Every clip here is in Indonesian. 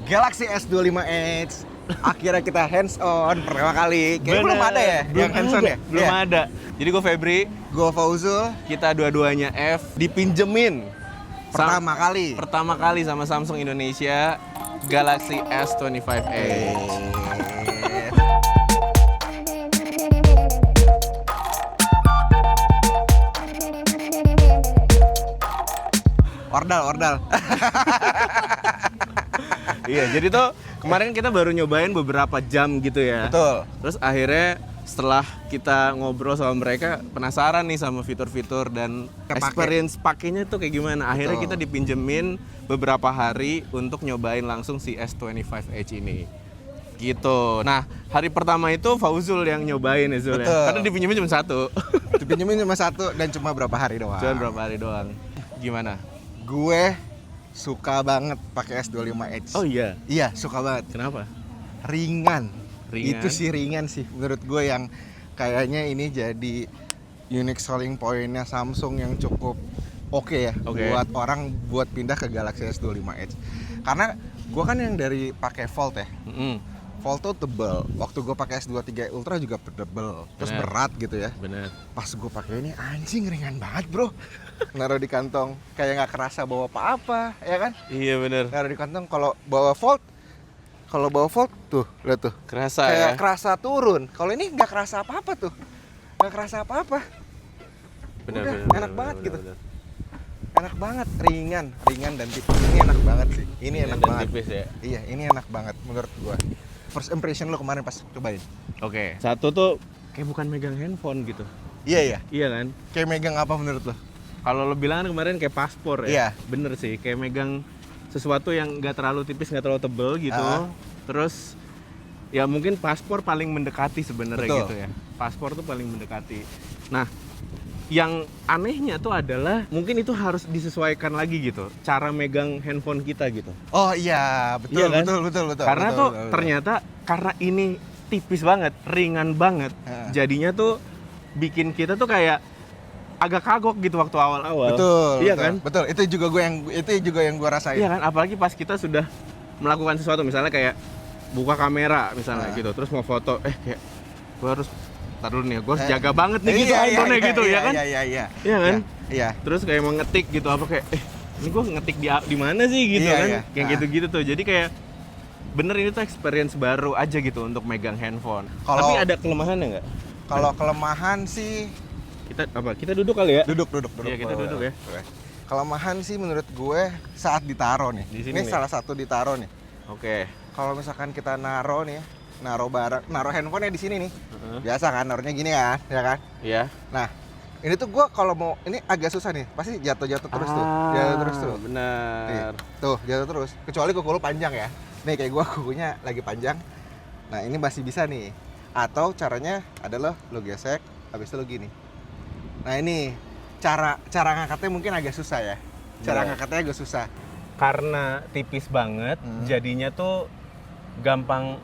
Galaxy S25 Edge. Akhirnya kita hands on pertama kali. Kayaknya belum ada ya yang hands on ya? Belum ada. Jadi gue Febri, Gue Fauzul. kita dua-duanya dipinjemin Pertama kali sama Samsung Indonesia Galaxy S25 Edge. Ordal. Iya, jadi tuh kemarin kita baru nyobain beberapa jam gitu ya. Betul. Terus akhirnya setelah kita ngobrol sama mereka, penasaran nih sama fitur-fitur dan experience pakainya tuh kayak gimana. Akhirnya kita dipinjemin beberapa hari untuk nyobain langsung si S25 Edge ini. Gitu. Nah, hari pertama itu Fauzul yang nyobain ya, Zul ya. Betul. Karena dipinjemin cuma satu. Dipinjemin cuma satu dan cuma berapa hari doang. Cuma berapa hari doang. Gimana? Gue suka banget pakai S25 Edge. Oh iya. Iya, suka banget. Kenapa? Ringan. Ringan. Itu sih ringan sih menurut gue yang kayaknya ini jadi unique selling point-nya Samsung yang cukup oke ya buat orang buat pindah ke Galaxy S25 Edge. Karena gue kan yang dari pakai Fold ya. Fold tuh tebel. Waktu gue pakai S23 Ultra juga tebel. Terus berat gitu ya. Bener. Pas gue pakai ini anjing ringan banget, Bro. Naruh di kantong kayak nggak kerasa bawa apa-apa, ya kan? Iya bener. Naruh di kantong. Kalau bawa Fold tuh, lihat tuh. Kerasa Kayak ya? kerasa turun. Kalau ini nggak kerasa apa-apa tuh. Nggak kerasa apa-apa. Udah, enak banget gitu. Enak banget, ringan dan tipis. Ini enak banget sih. Ini enak banget. Tipis ya? Iya, ini enak banget menurut gua. First impression lo kemarin pas cobain. Oke. Satu tuh kayak bukan megang handphone gitu. Iya. Iya kan? Kayak megang apa menurut lo? Kalau lo bilang kan kemarin kayak paspor ya. Iya. Bener sih, kayak megang sesuatu yang nggak terlalu tipis, nggak terlalu tebel gitu. Terus ya mungkin paspor paling mendekati sebenarnya gitu ya. Paspor tuh paling mendekati. Nah, yang anehnya tuh adalah mungkin itu harus disesuaikan lagi gitu, cara megang handphone kita gitu. Oh iya, betul, Iya kan? betul. Karena betul, tuh betul. ternyata karena ini tipis banget, ringan banget, jadinya tuh bikin kita tuh kayak agak kagok gitu waktu awal-awal. Betul. Iya betul, kan? Betul. Itu juga yang gue rasain. Iya kan, apalagi pas kita sudah melakukan sesuatu, misalnya kayak buka kamera misalnya gitu, terus mau foto, kayak gue harus tar dulu nih, gue harus jaga banget nih gitu handphonenya gitu ya kan? Iya. Iya kan? Iya. Terus kayak mau ngetik gitu apa kayak ini gue ngetik di mana sih gitu Iya, kan? iya. Kayak gitu-gitu tuh. Jadi kayak bener ini tuh experience baru aja gitu untuk megang handphone. Tapi ada kelemahannya nggak? Kalau kelemahan sih Kita duduk kali ya? duduk. Iya, kita duduk ya. Kelemahan sih menurut gue saat ditaro nih. Di sini Ini nih? salah satu ditaro nih. Oke. Kalau misalkan kita naro nih, naro handphonenya di sini nih. Biasa kan naruhnya gini kan, ya kan? Iya. Nah, ini tuh gue kalau mau ini agak susah nih, pasti jatuh terus tuh. Jatuh terus tuh. Benar. Nih, tuh jatuh terus. Kecuali kuku lu panjang ya. Nih kayak gue kukunya lagi panjang. Nah, ini masih bisa nih. Atau caranya adalah lo gesek, habis itu lo gini. Nah, ini cara ngangkatnya mungkin agak susah ya. Cara ngangkatnya agak susah. Karena tipis banget, jadinya tuh gampang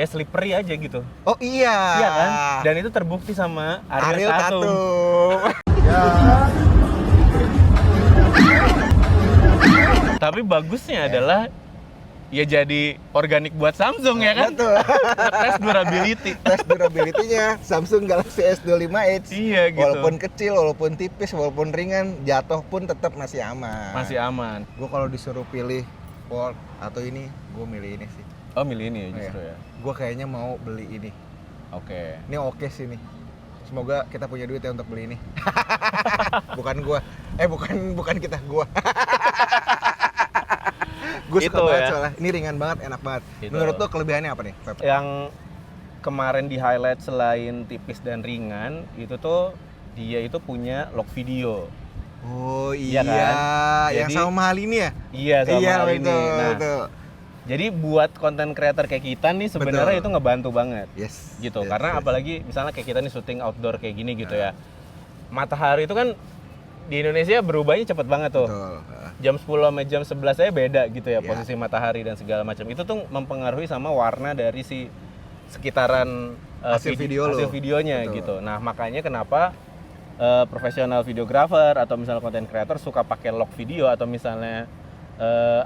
slippery aja gitu. Oh iya. Iya kan? Dan itu terbukti sama Ariel Tatum. Tapi bagusnya adalah ya jadi organik buat Samsung ya kan? Betul. Tes durability. Tes durability-nya Samsung Galaxy S25 Edge. Iya gitu. Walaupun kecil, walaupun tipis, walaupun ringan, jatuh pun tetap masih aman. Masih aman. Gue kalau disuruh pilih Fold atau ini, gue milih ini sih. Oh, milih ini justru ya. Gue kayaknya mau beli ini. Oke. Ini oke sih nih. Semoga kita punya duit ya untuk beli ini. Bukan gue. Bukan kita, gue. Gue suka Itu banget ya. soalnya. Ini ringan banget, enak banget. Itu. Menurut lo kelebihannya apa nih, Pep? Yang kemarin di highlight selain tipis dan ringan, itu tuh dia itu punya lock video. Oh Iya iya, kan? yang Jadi- sama mahal ini ya? Iya, sama hal ini. betul, Nah, betul. jadi buat konten creator kayak kita nih sebenarnya Betul. itu ngebantu banget. Yes. Gitu. yes, Karena yes. apalagi misalnya kayak kita nih syuting outdoor kayak gini gitu ya. Matahari itu kan di Indonesia berubahnya cepet banget tuh. Betul. Jam 10 sama jam 11 saya beda gitu ya, Iya. posisi matahari dan segala macam. Itu tuh mempengaruhi sama warna dari si sekitaran Hasil video lo. hasil videonya Betul. gitu. Nah, makanya kenapa profesional videographer atau misalnya content creator suka pakai lock video atau misalnya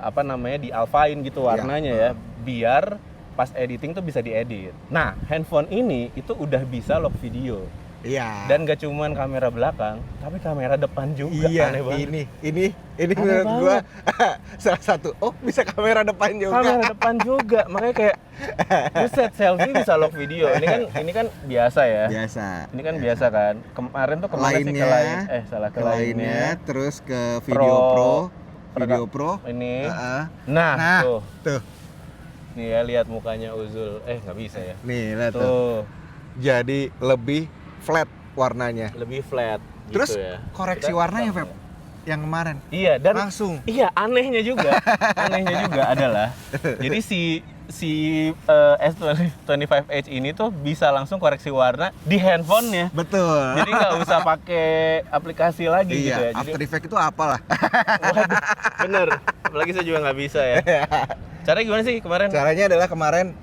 apa namanya dialfain gitu warnanya ya, biar pas editing tuh bisa diedit. Nah, handphone ini itu udah bisa lock video. Iya. Dan gak cuman kamera belakang, tapi kamera depan juga. Iya, aneh banget. ini Aneh menurut gua banget. salah satu. Oh, bisa kamera depan juga. Kamera depan juga, makanya kayak buset, selfie bisa lock video. Ini kan biasa ya. Biasa. Ini kan biasa kan. Kemarin tuh kemana sih ke lain? Ke lainnya. Terus ke Video Pro. Ini. Nah, tuh. Nih ya, lihat mukanya Uzul. Nggak bisa ya. Nih, lihat tuh. Tuh. Jadi lebih flat warnanya. Lebih flat Terus gitu ya. koreksi warnanya, Feb. Yang kemarin. Iya, dan langsung. Iya, anehnya juga adalah jadi si S25H ini tuh bisa langsung koreksi warna di handphonenya. Betul. Jadi nggak usah pakai aplikasi lagi gitu ya. Jadi, After Effects itu apalah. waduh, bener. Apalagi saya juga nggak bisa ya. Caranya gimana sih kemarin? Caranya adalah kemarin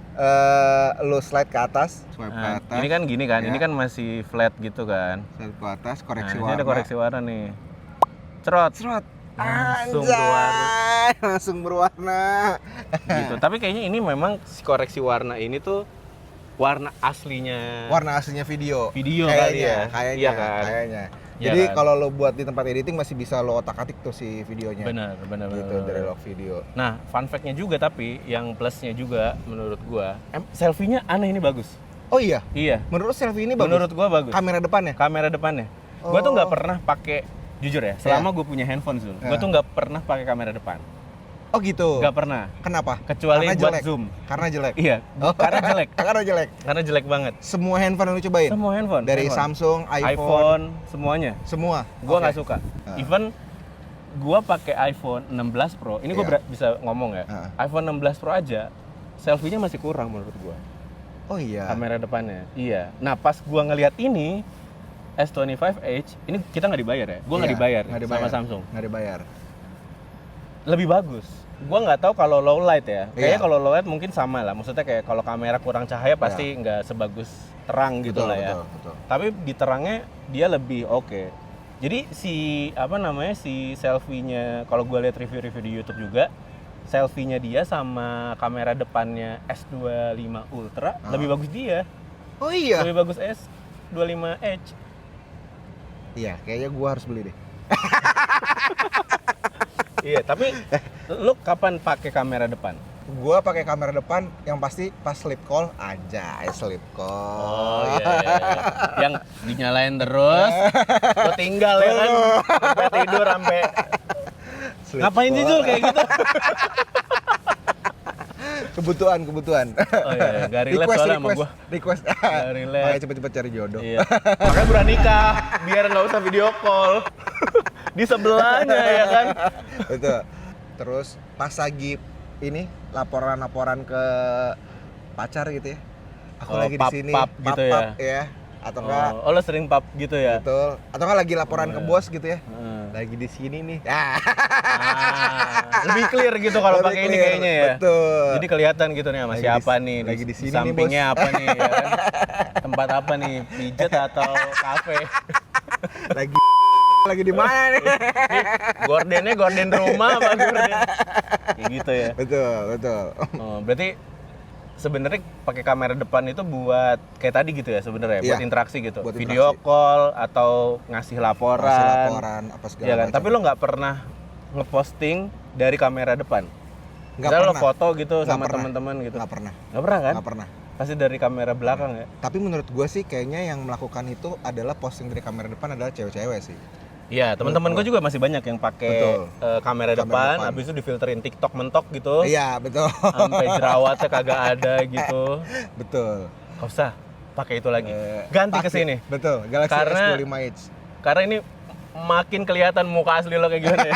lo slide ke atas, swipe ke atas. Ini kan gini kan, Ya. ini kan masih flat gitu kan. Slide ke atas, koreksi Ini warna. ada koreksi warna nih. Cerot. Langsung berwarna. Langsung berwarna. Gitu. Tapi kayaknya ini memang si koreksi warna ini tuh warna aslinya. Warna aslinya video. Video kali ya. Kayaknya, Iya kan? kayaknya. Iya Jadi kan? kalau lo buat di tempat editing masih bisa lo otak-atik tuh si videonya. Benar. Gitu dari lock video. Nah, fun fact-nya juga tapi yang plusnya juga menurut gua, selfie-nya aneh ini bagus. Oh iya. Iya. Menurut selfie ini bagus. Menurut gua bagus. Kamera depannya. Kamera depannya. Gua tuh Oh. nggak pernah pakai, jujur ya, selama gue punya handphone Zul, gua tuh nggak pernah pakai kamera depan. Oh gitu. Nggak pernah. Kenapa? Kecuali Karena buat jelek. zoom. Karena jelek. Iya. Karena jelek. Karena jelek. Karena jelek banget. Semua handphone yang lu cobain? Semua handphone. Dari handphone. Samsung, iPhone, semuanya. semua. Gua Oke. nggak suka. Even gua pakai iPhone 16 Pro. Ini gua Iya. bisa ngomong ya. iPhone 16 Pro aja selfie-nya masih kurang menurut gua. Oh iya. Kamera depannya. Iya. Nah, pas gua ngelihat ini S25H, ini kita nggak dibayar ya. Gua nggak Iya, dibayar nggak sama Samsung. Nggak dibayar. Lebih bagus. Gua nggak tahu kalau low light ya. Kayaknya Iya. kalau low light mungkin sama lah. Maksudnya kayak kalau kamera kurang cahaya pasti nggak sebagus terang gitu lah ya. Betul. Tapi di terangnya dia lebih oke. Jadi si si selfie-nya, kalau gue lihat review-review di YouTube juga, selfie-nya dia sama kamera depannya S25 Ultra lebih bagus dia. Oh iya. Lebih bagus S25H. Iya, kayaknya gua harus beli deh. Iya, tapi lu kapan pakai kamera depan? Gua pakai kamera depan yang pasti pas sleep call aja, sleep call. Oh iya. Yang dinyalain terus, lu tinggal ya kan, sampai tidur sampai. Sleep Ngapain sih call. Jul kayak gitu? Kebutuhan. Oh iya, gak relate soalnya sama gua. Request. Gak relate. Makanya cepet-cepet cari jodoh. Iya. Makanya berani nikah biar nggak usah video call. Di sebelahnya ya kan. Betul. Terus pas lagi ini laporan-laporan ke pacar gitu ya. Aku lagi di sini. Pap gitu ya. Ya. Atau enggak Oh, lo sering pap gitu ya? betul. Atau enggak lagi laporan ke bos gitu ya. Heeh. Lagi di sini nih. Lebih clear gitu kalau Lebih pakai ini clear, kayaknya ya. betul. Jadi kelihatan gitu nih sama Lagi siapa di- nih. lagi di sini nih, sampingnya Bos. apa nih ya kan? Tempat apa nih? Pijet atau kafe? lagi di mana nih? Gordennya gorden rumah apa gorden? Kayak gitu ya. Betul. Oh, berarti sebenarnya pakai kamera depan itu buat kayak tadi gitu ya sebenarnya, Iya, buat interaksi gitu. buat Video interaksi. call atau ngasih laporan. Kasih laporan apa segala Iya kan? macam. Tapi lo nggak pernah ngeposting dari kamera depan. Nggak Misalnya lo pernah. foto gitu Nggak sama pernah. teman-teman gitu. Nggak pernah. Nggak pernah kan? Nggak pernah. Pasti dari kamera belakang ya. Tapi menurut gue sih kayaknya yang melakukan itu adalah posting dari kamera depan adalah cewek-cewek sih. Iya, teman-teman gue juga masih banyak yang pakai Betul. kamera depan, habis itu difilterin TikTok mentok gitu. Iya, betul. Sampai jerawatnya kagak ada gitu. Betul. Gak usah pakai itu lagi. Ganti ke Pakai. sini. Betul. Galaxy Karena- S25H. Karena ini makin kelihatan muka asli lo kayak gimana ya.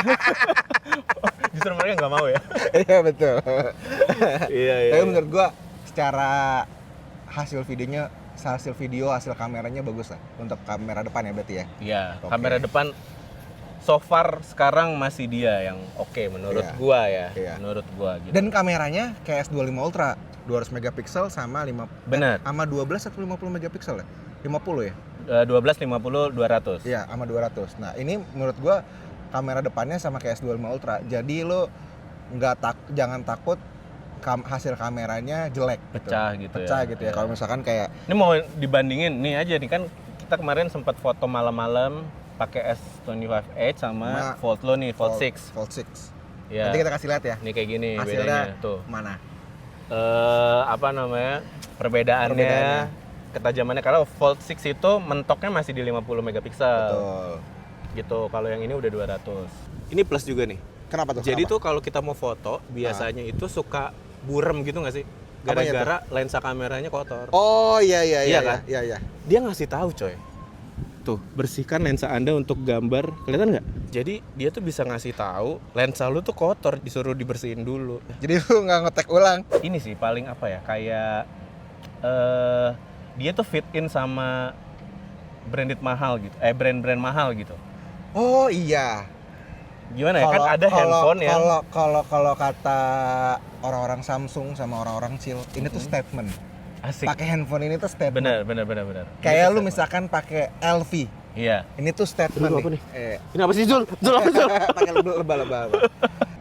Justru mereka nggak mau ya. Iya, betul. Iya. Tapi menurut gue secara hasil videonya, hasil kameranya bagus lah untuk kamera depan ya berarti ya. Iya, Oke. kamera depan so far sekarang masih dia yang oke menurut Iya. gua ya. Iya. Menurut gua gitu. Dan kameranya kayak S25 Ultra, 200 megapiksel sama Benar. sama 12 atau 50 megapiksel ya? 50 ya? 12, 50, 200. Iya, sama 200. Nah, ini menurut gua kamera depannya sama kayak S25 Ultra. Jadi lo jangan takut hasil kameranya jelek pecah gitu pecah ya. gitu ya. Kalau misalkan kayak ini mau dibandingin nih aja nih kan kita kemarin sempat foto malam-malam pakai S25H sama Fold lo nih, Fold 6. Fold 6. Ya. Nanti kita kasih lihat ya. Ini kayak gini hasilnya bedanya tuh. Mana? Apa namanya? Perbedaannya. Ketajamannya kalau Fold 6 itu mentoknya masih di 50 megapiksel. Betul. Gitu. Kalau yang ini udah 200. Ini plus juga nih. Kenapa tuh? Jadi tuh kalau kita mau foto biasanya itu suka burem gitu nggak sih? Gara-gara lensa kameranya kotor. Oh iya kan? Iya. Dia ngasih tahu coy. Tuh, bersihkan lensa Anda untuk gambar. Kelihatan nggak? Jadi dia tuh bisa ngasih tahu lensa lu tuh kotor, disuruh dibersihin dulu. Jadi lu nggak ngetek ulang. Ini sih paling apa ya? Kayak dia tuh fit in sama branded mahal gitu. Brand-brand mahal gitu. Oh iya. Gimana ya? Kan ada handphone yang kalau kata orang-orang Samsung sama orang-orang Chill, ini tuh statement. Asik. Pakai handphone ini tuh statement. Benar. Kayak lu misalkan pakai LV. Iya. Ini tuh statement Aduh, nih. apa nih? Ini apa sih Zul? Apa Zul? Pakai lebah-lebah.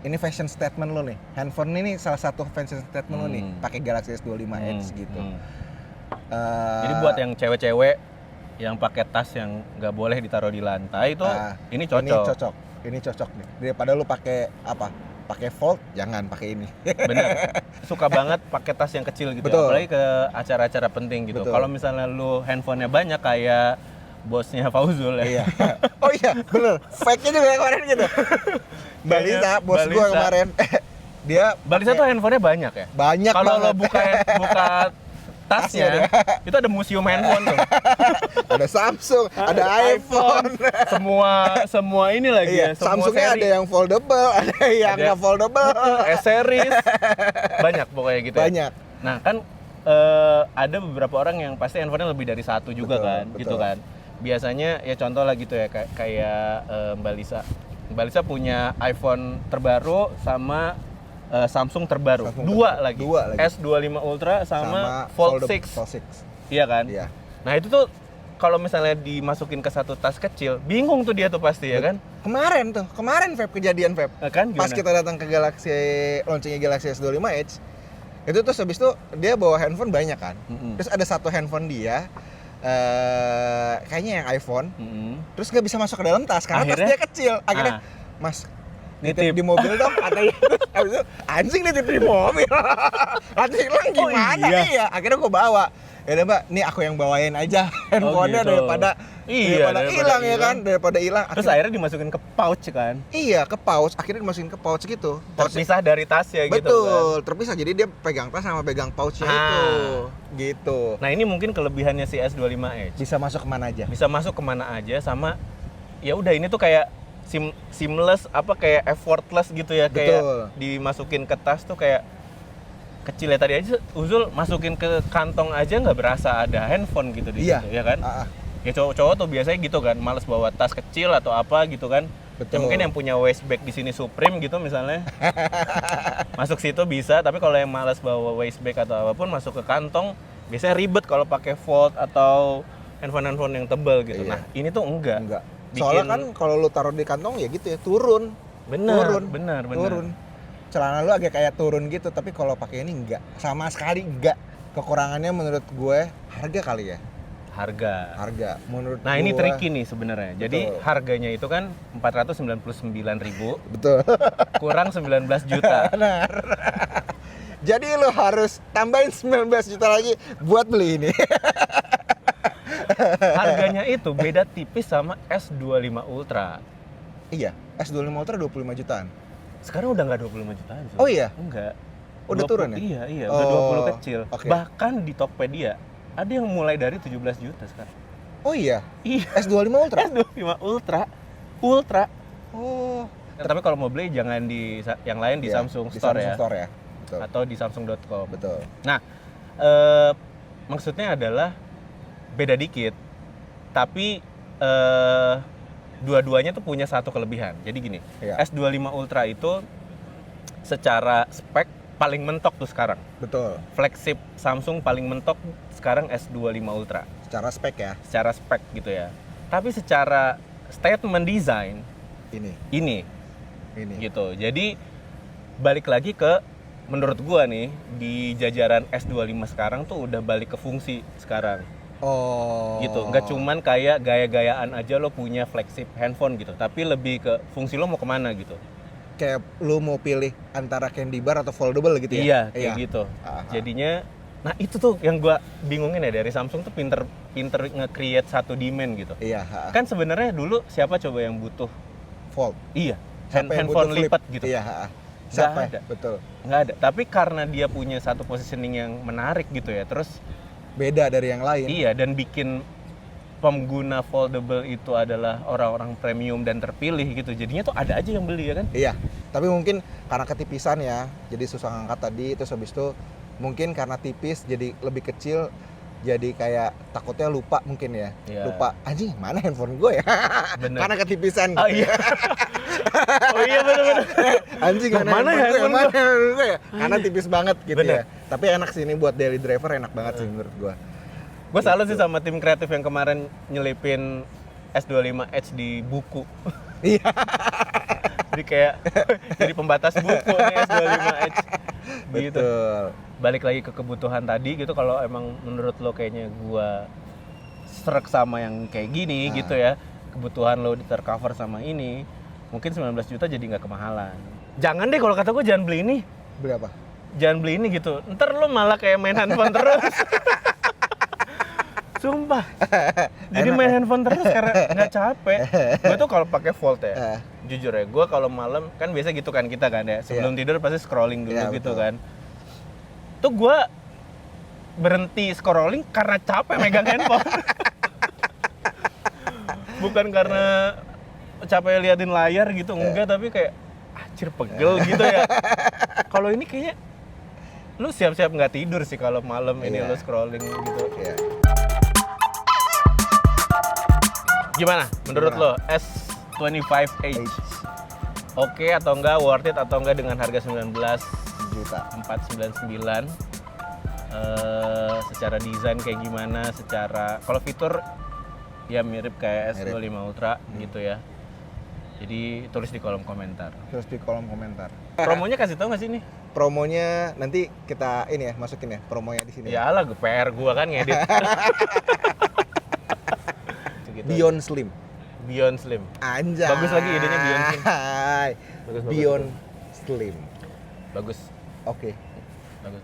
Ini fashion statement lu nih. Handphone ini salah satu fashion statement lu nih. Pakai Galaxy S25 Edge gitu. Jadi buat yang cewek-cewek yang pakai tas yang nggak boleh ditaruh di lantai itu ini cocok. Ini cocok nih. Daripada lu pakai apa? Pakai Fold, jangan pakai ini. Bener. Suka banget pakai tas yang kecil gitu. Apalagi ke acara-acara penting gitu. Kalau misalnya lu handphonenya banyak kayak bosnya Fauzul ya. Iya. Oh iya, bener. Fake-nya juga kemarin gitu. Balisa, bos gua kemarin. Dia Balisa tuh handphonenya banyak ya? Banyak banget. Kalau lo buka tasnya, itu ada museum handphone tuh. Ada Samsung, ada iPhone. Semua ini lagi ya. Samsungnya ada yang foldable, ada yang nggak foldable. S-series. Banyak pokoknya gitu ya. Banyak. Nah kan ada beberapa orang yang pasti handphonenya lebih dari satu juga kan, gitu kan. Biasanya ya contoh lah gitu ya kayak Mbak Lisa. Mbak Lisa punya iPhone terbaru sama Samsung terbaru. Dua lagi. S25 Ultra sama Fold 6. Iya kan? Iya. Nah, itu tuh kalau misalnya dimasukin ke satu tas kecil, bingung tuh dia tuh pasti ya kan? Kemarin Feb kejadian Feb. Kan, pas kita datang ke launchingnya Galaxy S25 Edge, itu tuh habis itu dia bawa handphone banyak kan. Terus ada satu handphone dia kayaknya yang iPhone. Terus nggak bisa masuk ke dalam tas karena tas dia kecil. Akhirnya Mas nitip di mobil dong katanya. Habis itu anjing nitip di mobil. Nanti hilang gimana nih ya? Akhirnya gue bawa. Ya udah Mbak, nih aku yang bawain aja handphonenya daripada hilang ya kan, daripada hilang. Terus akhirnya dimasukin ke pouch kan? Iya, ke pouch. Akhirnya dimasukin ke pouch gitu. Terpisah dari tasnya gitu kan? Betul, terpisah. Jadi dia pegang tas sama pegang pouchnya itu. Gitu. Nah ini mungkin kelebihannya si S25 Edge. Bisa masuk kemana aja? Bisa masuk kemana aja sama ya udah ini tuh kayak seamless kayak effortless gitu ya. Betul. Kayak dimasukin ke tas tuh kayak kecil ya. Tadi aja Uzul masukin ke kantong aja nggak berasa ada handphone gitu di situ ya kan. Ya cowok-cowok tuh biasanya gitu kan, males bawa tas kecil atau apa gitu kan. Betul. Ya mungkin yang punya waist bag di sini Supreme gitu misalnya. Masuk situ bisa, tapi kalau yang males bawa waist bag atau apapun masuk ke kantong biasanya ribet kalau pakai Fold atau handphone yang tebal gitu. Nah, ini tuh enggak. Soalnya kan kalau lu taruh di kantong ya gitu ya, turun. Benar. Celana lu agak kayak turun gitu, tapi kalau pakai ini enggak. Sama sekali enggak. Kekurangannya menurut gue harga kali ya. Harga. Menurut nah, ini tricky nih sebenarnya. Jadi harganya itu kan 499.000. Betul. Kurang 19 juta. Benar. Jadi lu harus tambahin 19 juta lagi buat beli ini. Harganya itu beda tipis sama S25 Ultra. Iya, S25 Ultra 25 jutaan. Sekarang udah nggak 25 jutaan. Oh iya? Enggak. Udah 20, turun ya? Iya, udah 20 kecil. Okay. Bahkan di Tokopedia ada yang mulai dari 17 juta sekarang. Oh iya? Iya. S25 Ultra? S25 Ultra. Oh. Tapi kalau mau beli jangan di yang lain di Samsung Store ya. Store ya. Betul. Atau di samsung.com. Betul. Nah, maksudnya adalah beda dikit, tapi dua-duanya tuh punya satu kelebihan. Jadi gini, S25 Ultra itu secara spek paling mentok tuh sekarang. Betul. Flagship Samsung paling mentok sekarang S25 Ultra. Secara spek ya? Secara spek gitu ya. Tapi secara statement design ini. Gitu. Jadi balik lagi ke menurut gua nih di jajaran S25 sekarang tuh udah balik ke fungsi sekarang. Oh. Gitu, nggak cuman kayak gaya-gayaan aja lo punya flagship handphone gitu, tapi lebih ke fungsi lo mau kemana gitu. Kayak lu mau pilih antara candy bar atau foldable gitu Iya, ya? kayak gitu. Aha. Jadinya, nah itu tuh yang gua bingungin ya, dari Samsung tuh pinter nge-create satu demand gitu. Iya. Kan sebenarnya dulu siapa coba yang butuh? Fold. Iya, Siapa yang handphone butuh flip? lipat gitu. Iya. Siapa? ada. Betul. Nggak ada. Tapi karena dia punya satu positioning yang menarik gitu ya, terus Beda dari yang lain. iya, dan bikin pengguna foldable itu adalah orang-orang premium dan terpilih gitu. Jadinya tuh ada aja yang beli ya kan? Iya. Tapi mungkin karena ketipisan ya, jadi susah ngangkat tadi. Terus habis itu mungkin karena tipis jadi lebih kecil, jadi kayak takutnya lupa mungkin ya. Iya. Lupa, anjing mana handphone gue ya? Bener. Karena ketipisan. Oh iya. Oh iya bener-bener. Anjing Mana handphone mana gua? handphone gue ya? Karena tipis banget gitu Bener. ya. Tapi enak sih ini buat daily driver, enak banget sih menurut gue. Gue salut sih sama tim kreatif yang kemarin nyelipin S25 Edge di buku. Iya. Jadi kayak jadi pembatas buku nih S25 Edge. Gitu. Betul. Balik lagi ke kebutuhan tadi gitu, kalau emang menurut lo kayaknya gua srek sama yang kayak gini gitu ya, kebutuhan lo tercover sama ini, mungkin 19 juta jadi nggak kemahalan. Jangan deh, kalau kata gue jangan beli ini. Berapa? Jangan beli ini gitu. Ntar lo malah kayak main handphone terus. Sumpah. Jadi Enak main ya? handphone terus karena nggak capek. Gue tuh kalau pakai Fold ya, Eh. jujur ya, gue kalau malam kan biasa gitu kan kita kan ya, sebelum tidur pasti scrolling dulu Iya, gitu betul. kan. Tuh gue berhenti scrolling karena capek megang handphone. Bukan karena capek liatin layar gitu, enggak, tapi kayak anjir pegel gitu ya. Kalau ini kayaknya lu siap-siap nggak tidur sih kalau malam ini Iya. lu scrolling gitu. Iya. Gimana menurut lo S25H? Oke atau enggak, worth it atau enggak dengan harga 19.499? Secara desain kayak gimana? Secara kalau fitur ya mirip kayak S25 Ultra gitu ya. Jadi tulis di kolom komentar. Terus di kolom komentar. Promonya kasih tau nggak sih nih? Promonya nanti kita ini ya, masukin ya promonya di sini. Ya lah, PR gua kan ngedit. Gitu. Beyond Slim. Beyond Slim. Anjay. Bagus lagi idenya Beyond Slim. Bagus, Beyond Slim. Bagus. Oke. Bagus.